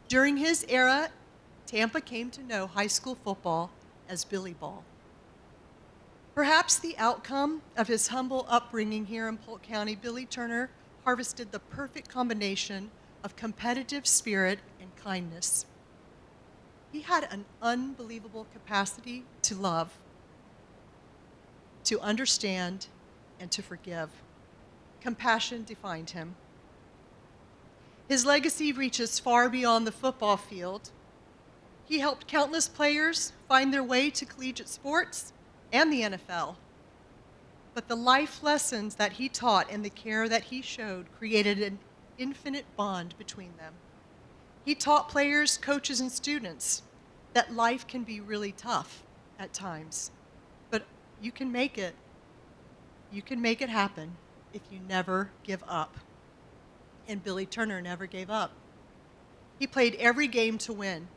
S9: During his era, Tampa came to know high school football as Billy Ball. Perhaps the outcome of his humble upbringing here in Polk County, Billy Turner harvested the perfect combination of competitive spirit and kindness. He had an unbelievable capacity to love, to understand, and to forgive. Compassion defined him. His legacy reaches far beyond the football field. He helped countless players find their way to collegiate sports and the NFL. But the life lessons that he taught and the care that he showed created an infinite bond between them. He taught players, coaches, and students that life can be really tough at times, but you can make it. You can make it happen if you never give up. And Billy Turner never gave up. He played every game to win,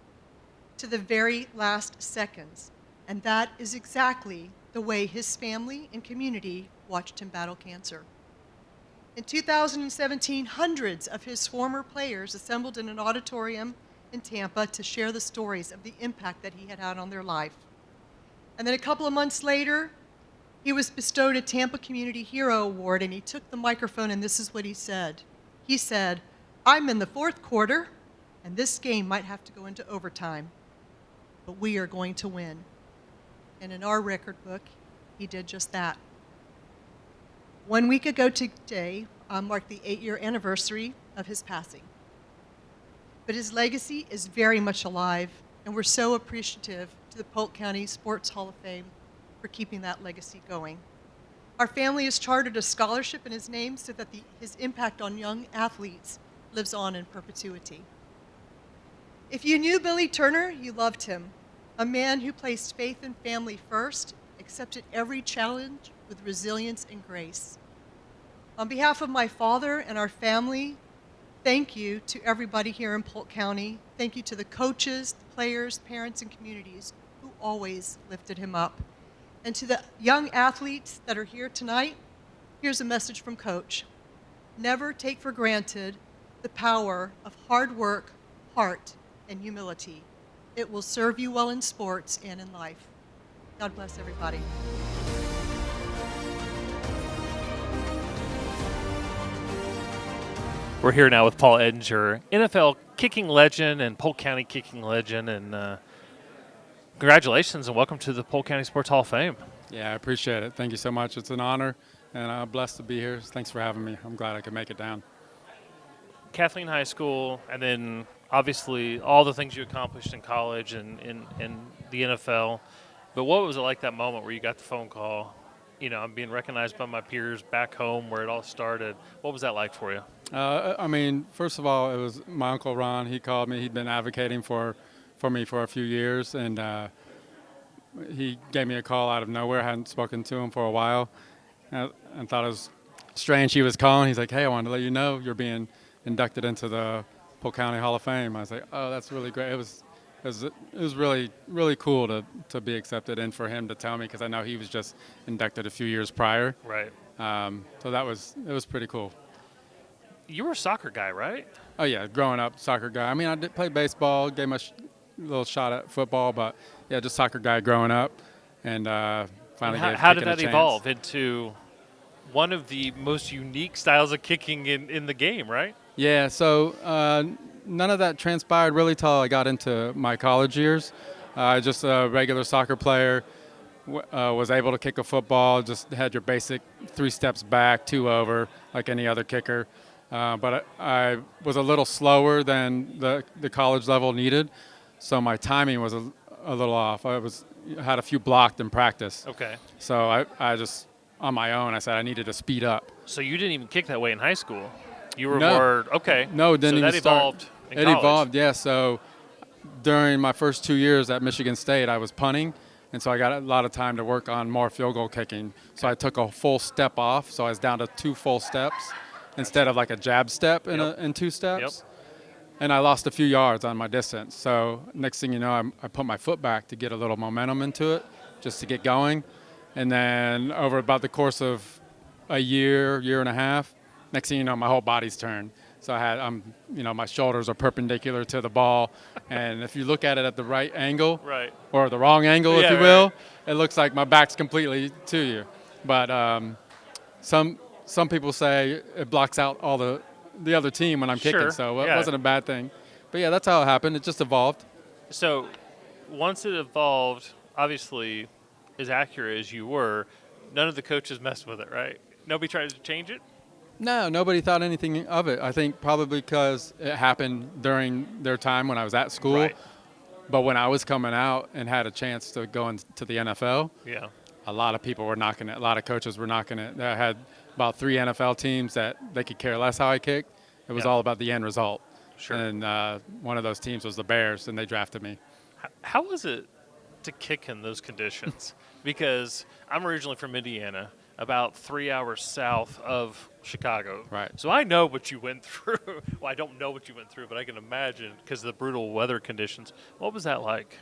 S9: to the very last seconds, and that is exactly the way his family and community watched him battle cancer. In 2017, hundreds of his former players assembled in an auditorium in Tampa to share the stories of the impact that he had had on their life. And then a couple of months later, he was bestowed a Tampa Community Hero Award, and he took the microphone, and this is what he said. He said, "I'm in the 4th quarter, and this game might have to go into overtime, but we are going to win." And in our record book, he did just that. 1 week ago today marked the 8-year anniversary of his passing. But his legacy is very much alive, and we're so appreciative to the Polk County Sports Hall of Fame for keeping that legacy going. Our family has chartered a scholarship in his name so that his impact on young athletes lives on in perpetuity. If you knew Billy Turner, you loved him. A man who placed faith and family first, accepted every challenge with resilience and grace. On behalf of my father and our family, thank you to everybody here in Polk County. Thank you to the coaches, the players, parents, and communities who always lifted him up. And to the young athletes that are here tonight, here's a message from Coach. Never take for granted the power of hard work, heart, and humility. It will serve you well in sports and in life. God bless everybody.
S1: We're here now with Paul Edinger, NFL kicking legend and Polk County kicking legend, and congratulations and welcome to the Polk County Sports Hall of Fame.
S10: Yeah, I appreciate it. Thank you so much. It's an honor, and I'm blessed to be here. Thanks for having me. I'm glad I could make it down.
S1: Kathleen High School, and then obviously all the things you accomplished in college and in the NFL. But what was it like that moment where you got the phone call? You know, I'm being recognized by my peers back home where it all started. What was that like for you?
S10: I mean, first of all, it was my Uncle Ron. He called me. He'd been advocating for me for a few years, and he gave me a call out of nowhere. I hadn't spoken to him for a while, and thought it was strange he was calling. He's like, hey, I wanted to let you know you're being inducted into the Polk County Hall of Fame. I was like, oh, that's really great. It was really, really cool to be accepted, and for him to tell me, because I know he was just inducted a few years prior.
S1: Right.
S10: So it was pretty cool.
S1: You were a soccer guy, right?
S10: Oh, yeah, growing up, soccer guy. I mean, I did play baseball, gave my little shot at football, but, yeah, just soccer guy growing up, and finally
S1: How did
S10: kicking a
S1: that
S10: chance.
S1: evolve into one of the most unique styles of kicking in the game, right?
S10: Yeah, so none of that transpired really till I got into my college years. Just a regular soccer player, was able to kick a football, just had your basic 3 steps back, 2 over, like any other kicker. But I was a little slower than the college level needed, so my timing was a little off. I had a few blocked in practice.
S1: Okay.
S10: So I just, on my own, I said I needed to speed up.
S1: So you didn't even kick that way in high school. You were
S10: No.
S1: more okay.
S10: No, it didn't
S1: so
S10: even
S1: that
S10: start.
S1: evolved. In
S10: It
S1: college.
S10: evolved, yeah. So during my first 2 years at Michigan State, I was punting, and so I got a lot of time to work on more field goal kicking. So I took a full step off, so I was down to 2 full steps instead of like a jab step in 2 steps.
S1: Yep.
S10: And I lost a few yards on my distance. So next thing you know, I put my foot back to get a little momentum into it, just to get going. And then over about the course of a year and a half, next thing you know, my whole body's turned. So my shoulders are perpendicular to the ball, and if you look at it at the right angle,
S1: Right.
S10: or the wrong angle, if
S1: Yeah,
S10: you will,
S1: right.
S10: it looks like my back's completely to you. But some people say it blocks out all the other team when I'm
S1: Sure,
S10: kicking, so it
S1: yeah.
S10: wasn't a bad thing. But yeah, that's how it happened. It just evolved.
S1: So once it evolved, obviously, as accurate as you were, none of the coaches messed with it, right? Nobody tried to change it?
S10: No, nobody thought anything of it. I think probably because it happened during their time when I was at school.
S1: Right.
S10: But when I was coming out and had a chance to go into the NFL,
S1: Yeah.
S10: a lot of people were knocking it. A lot of coaches were knocking it. I had about 3 NFL teams that they could care less how I kicked. It was
S1: Yeah.
S10: all about the end result.
S1: Sure.
S10: And one of those teams was the Bears, and they drafted me.
S1: How was it to kick in those conditions? Because I'm originally from Indiana, about 3 hours south of Chicago.
S10: Right.
S1: So I know what you went through. Well, I don't know what you went through, but I can imagine because of the brutal weather conditions. What was that like?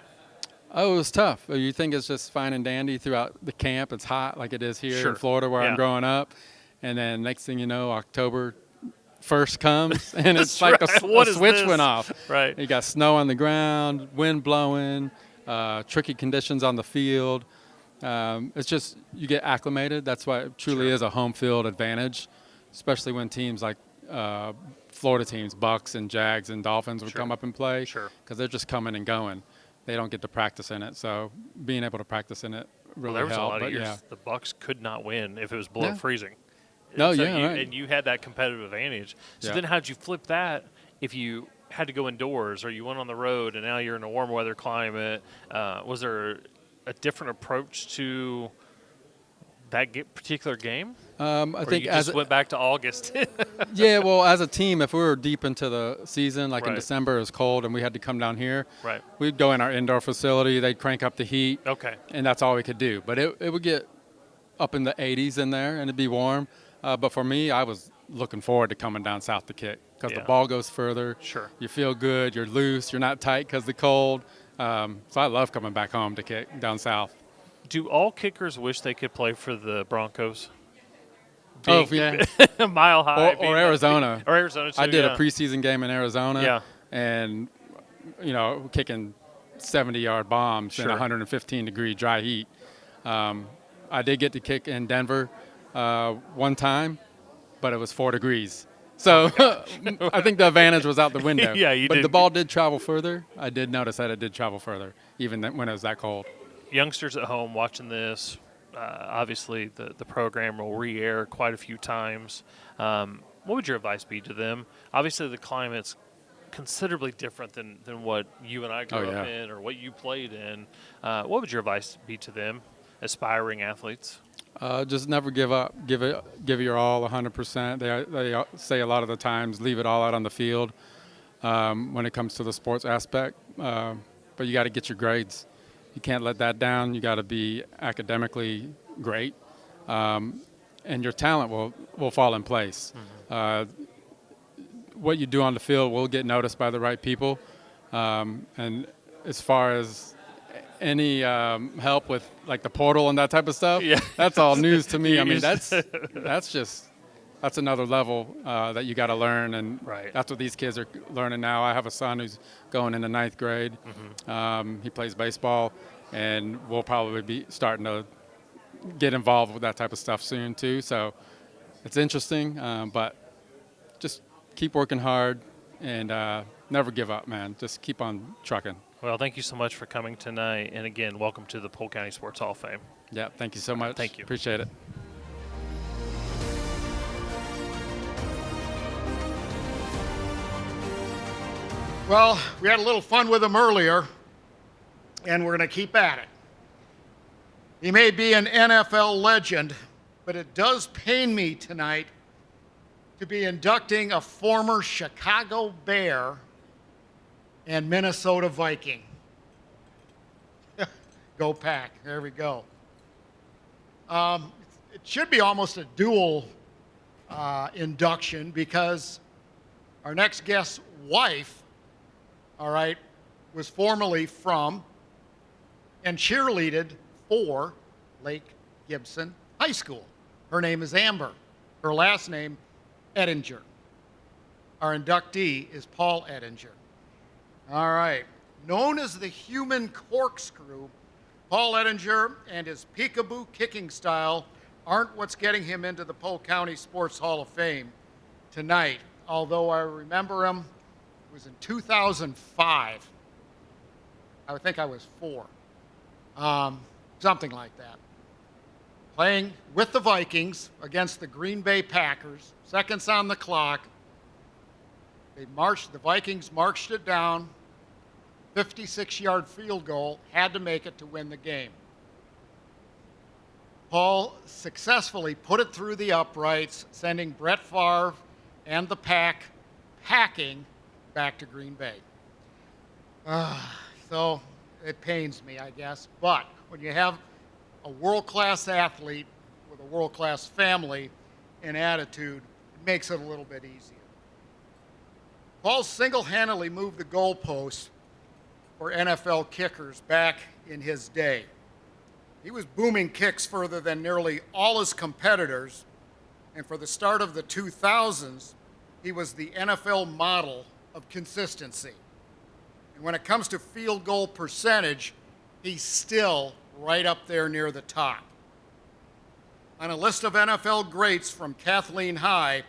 S10: Oh, it was tough. You think it's just fine and dandy throughout the camp. It's hot like it is here
S1: Sure.
S10: in Florida where
S1: Yeah.
S10: I'm growing up. And then next thing you know, October 1st comes, and it's
S1: That's
S10: like
S1: right.
S10: a
S1: What is
S10: switch
S1: this?
S10: went off.
S1: Right.
S10: You got snow on the ground, wind blowing, tricky conditions on the field. It's just you get acclimated. That's why it truly is a home field advantage, especially when teams like Florida teams, Bucks and Jags and Dolphins would
S1: Sure.
S10: come up and play
S1: Sure.
S10: because they're just coming and going. They don't get to practice in it. So being able to practice in it really
S1: there was
S10: helped.
S1: a lot
S10: but
S1: of years
S10: yeah.
S1: the Bucks could not win if it was below
S10: Yeah.
S1: freezing.
S10: No,
S1: So
S10: yeah,
S1: you,
S10: right.
S1: and you had that competitive advantage. So
S10: Yeah.
S1: then how'd you flip that if you had to go indoors or you went on the road and now you're in a warm weather climate? Was there a different approach to that particular game?
S10: I
S1: Or
S10: think
S1: you
S10: as
S1: just went back to August?
S10: yeah, well, as a team, if we were deep into the season, like in
S1: Right.
S10: December, it was cold and we had to come down here.
S1: Right.
S10: We'd go in our indoor facility. They'd crank up the heat.
S1: Okay.
S10: And that's all we could do. But it would get up in the 80s in there, and it'd be warm. But for me, I was looking forward to coming down south to kick because
S1: Yeah.
S10: the ball goes further.
S1: Sure.
S10: You feel good. You're loose. You're not tight because the cold. So I love coming back home to kick down south.
S1: Do all kickers wish they could play for the Broncos?
S10: Oh,
S1: Being
S10: yeah.
S1: Mile High.
S10: Or Arizona.
S1: Or Arizona, too.
S10: I did
S1: yeah.
S10: a preseason game in Arizona.
S1: Yeah.
S10: And, kicking 70-yard bombs in
S1: Sure.
S10: 115-degree dry heat. I did get to kick in Denver one time, but it was 4 degrees. So I think the advantage was out the window.
S1: Yeah, you
S10: but
S1: did.
S10: the ball did travel further. I did notice that it did travel further, even when it was that cold.
S1: Youngsters at home watching this, obviously the program will re-air quite a few times. What would your advice be to them? Obviously, the climate's considerably different than what you and I grew up in or what you played in. What would your advice be to them, aspiring athletes?
S10: Just never give up. Give your all, 100%. They say a lot of the times, leave it all out on the field when it comes to the sports aspect. But you got to get your grades. You can't let that down. You got to be academically great, and your talent will fall in place.
S1: Mm-hmm.
S10: What you do on the field will get noticed by the right people. And as far as any help with like the portal and that type of stuff,
S1: Yeah.
S10: that's all news to me. I mean,
S1: You-
S10: that's another level that you got to learn, and
S1: Right.
S10: that's what these kids are learning now. I have a son who's going into 9th grade.
S1: Mm-hmm.
S10: He plays baseball, and we'll probably be starting to get involved with that type of stuff soon too. So it's interesting, but just keep working hard and never give up, man. Just keep on trucking.
S1: Well, thank you so much for coming tonight. And again, welcome to the Polk County Sports Hall of Fame.
S10: Yeah, thank you so much.
S1: Thank you.
S10: Appreciate it.
S3: Well, we had a little fun with him earlier, and we're going to keep at it. He may be an NFL legend, but it does pain me tonight to be inducting a former Chicago Bear and Minnesota Viking. Go Pack. There we go. It should be almost a dual induction because our next guest's wife, all right, was formerly from and cheerleaded for Lake Gibson High School. Her name is Amber. Her last name, Ettinger. Our inductee is Paul Ettinger. All right. Known as the human corkscrew, Paul Ettinger and his peekaboo kicking style aren't what's getting him into the Polk County Sports Hall of Fame tonight, although I remember him. It was in 2005. I think I was 4. Something like that. Playing with the Vikings against the Green Bay Packers, seconds on the clock. The Vikings marched it down, 56-yard field goal, had to make it to win the game. Paul successfully put it through the uprights, sending Brett Favre and the Pack packing back to Green Bay. So it pains me, I guess. But when you have a world-class athlete with a world-class family and attitude, it makes it a little bit easier. Paul single-handedly moved the goalposts for NFL kickers back in his day. He was booming kicks further than nearly all his competitors, and for the start of the 2000s, he was the NFL model of consistency. And when it comes to field goal percentage, he's still right up there near the top. On a list of NFL greats from Kathleen High,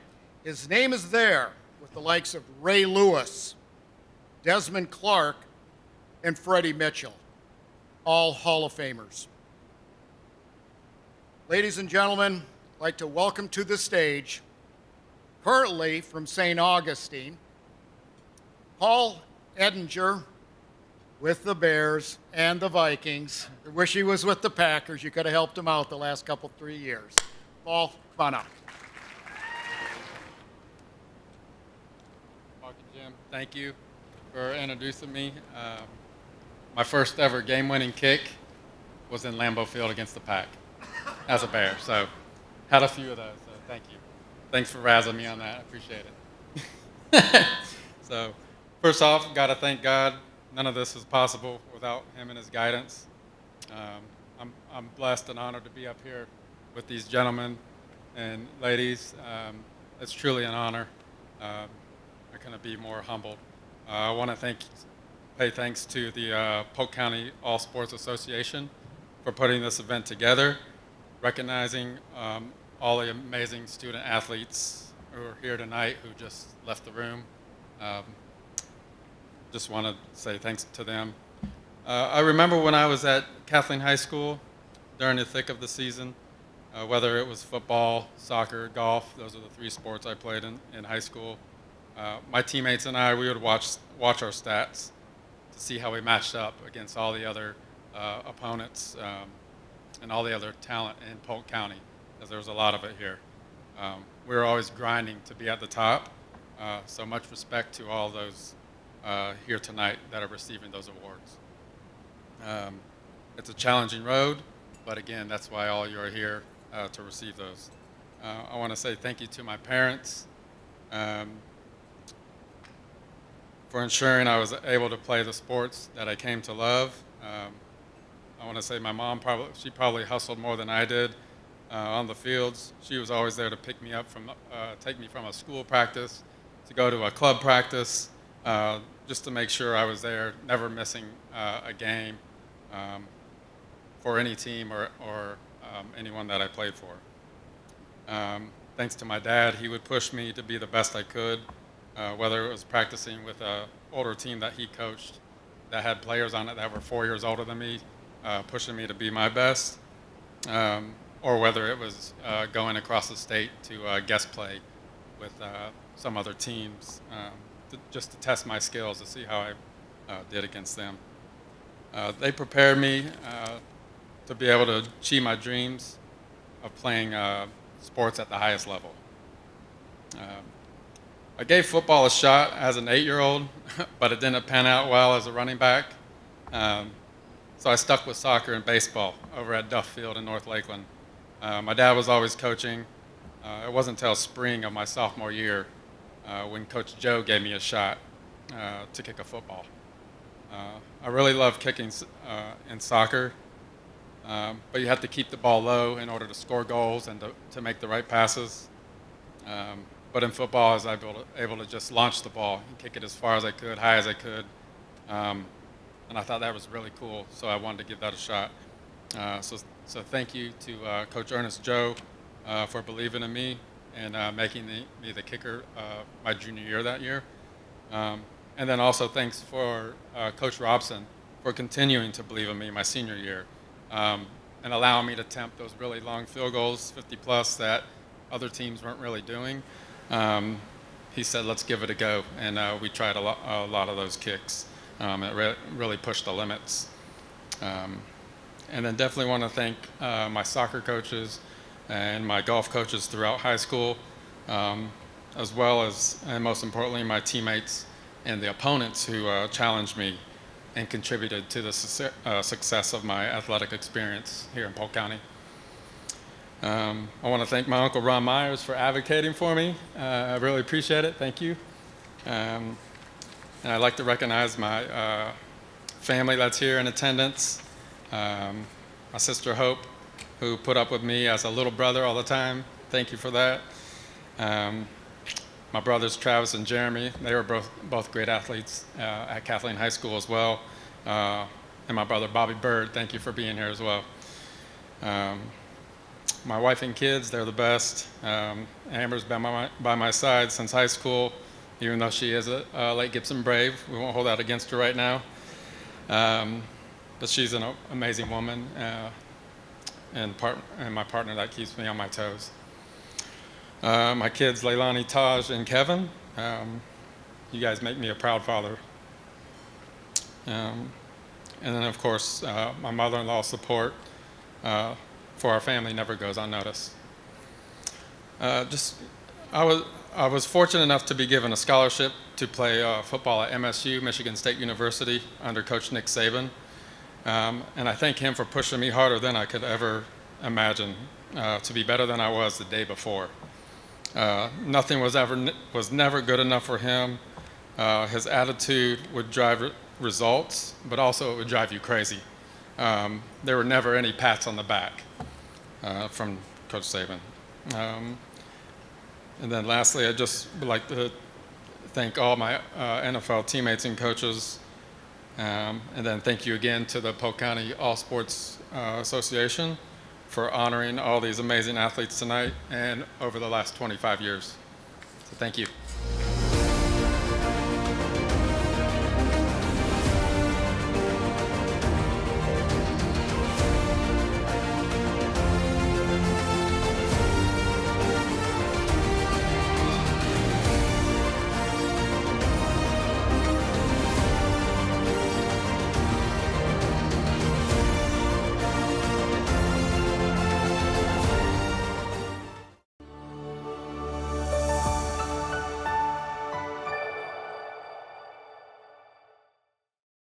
S3: his name is there with the likes of Ray Lewis, Desmond Clark, and Freddie Mitchell, all Hall of Famers. Ladies and gentlemen, I'd like to welcome to the stage, currently from St. Augustine, Paul Edinger with the Bears and the Vikings. I wish he was with the Packers. You could have helped him out the last 3 years. Paul, come on up.
S10: Jim, thank you for introducing me. My first ever game-winning kick was in Lambeau Field against the Pack as a Bear. So had a few of those. So thank you. Thanks for razzing me on that. I appreciate it. So first off, got to thank God. None of this is possible without him and his guidance. I'm blessed and honored to be up here with these gentlemen and ladies. It's truly an honor. I couldn't be more humbled. I want to pay thanks to the Polk County All Sports Association for putting this event together, recognizing all the amazing student athletes who are here tonight who just left the room. Just want to say thanks to them. I remember when I was at Kathleen High School during the thick of the season, whether it was football, soccer, golf, those are the 3 sports I played in high school. My teammates and I, we would watch our stats to see how we matched up against all the other opponents and all the other talent in Polk County, because there was a lot of it here. We were always grinding to be at the top, so much respect to all those here tonight that are receiving those awards. It's a challenging road, but again, that's why all you are here to receive those. I want to say thank you to my parents for ensuring I was able to play the sports that I came to love. I want to say my mom she probably hustled more than I did on the fields. She was always there to pick me up take me from a school practice to go to a club practice, just to make sure I was there, never missing a game for any team or anyone that I played for. Thanks to my dad, he would push me to be the best I could, whether it was practicing with an older team that he coached that had players on it that were 4 years older than me, pushing me to be my best, or whether it was going across the state to guest play with some other teams, just to test my skills to see how I did against them. They prepared me to be able to achieve my dreams of playing sports at the highest level. I gave football a shot as an 8-year-old, but it didn't pan out well as a running back. So I stuck with soccer and baseball over at Duff Field in North Lakeland. My dad was always coaching. It wasn't until spring of my sophomore year when Coach Joe gave me a shot to kick a football. I really love kicking in soccer, but you have to keep the ball low in order to score goals and to make the right passes. But in football, I was able to just launch the ball and kick it as far as I could, high as I could. And I thought that was really cool, so I wanted to give that a shot. So thank you to Coach Ernest Joe for believing in me and making me the kicker my junior year that year. And then also thanks for Coach Robson for continuing to believe in me my senior year and allowing me to attempt those really long field goals, 50-plus, that other teams weren't really doing. He said, let's give it a go, and we tried a lot of those kicks. It really pushed the limits. And then definitely want to thank my soccer coaches and my golf coaches throughout high school, as well as, and most importantly, my teammates and the opponents who challenged me and contributed to the success of my athletic experience here in Polk County. I want to thank my Uncle Ron Myers for advocating for me. I really appreciate it. Thank you. And I'd like to recognize my family that's here in attendance. My sister Hope, who put up with me as a little brother all the time. Thank you for that. My brothers Travis and Jeremy, they were both great athletes at Kathleen High School as well. And my brother Bobby Bird, thank you for being here as well. My wife and kids, they're the best. Amber's been by my side since high school, even though she is a Lake Gibson Brave. We won't hold that against her right now. But she's an amazing woman. and my partner that keeps me on my toes. My kids, Leilani, Taj, and Kevin, you guys make me a proud father. And then, of course, my mother-in-law's support for our family never goes unnoticed. I was fortunate enough to be given a scholarship to play football at MSU, Michigan State University, under Coach Nick Saban. And I thank him for pushing me harder than I could ever imagine to be better than I was the day before. Nothing was never good enough for him. His attitude would drive results, but also it would drive you crazy. There were never any pats on the back from Coach Saban. And then lastly, I'd just like to thank all my NFL teammates and coaches. And then thank you again to the Polk County All Sports Association for honoring all these amazing athletes tonight and over the last 25 years. So thank you.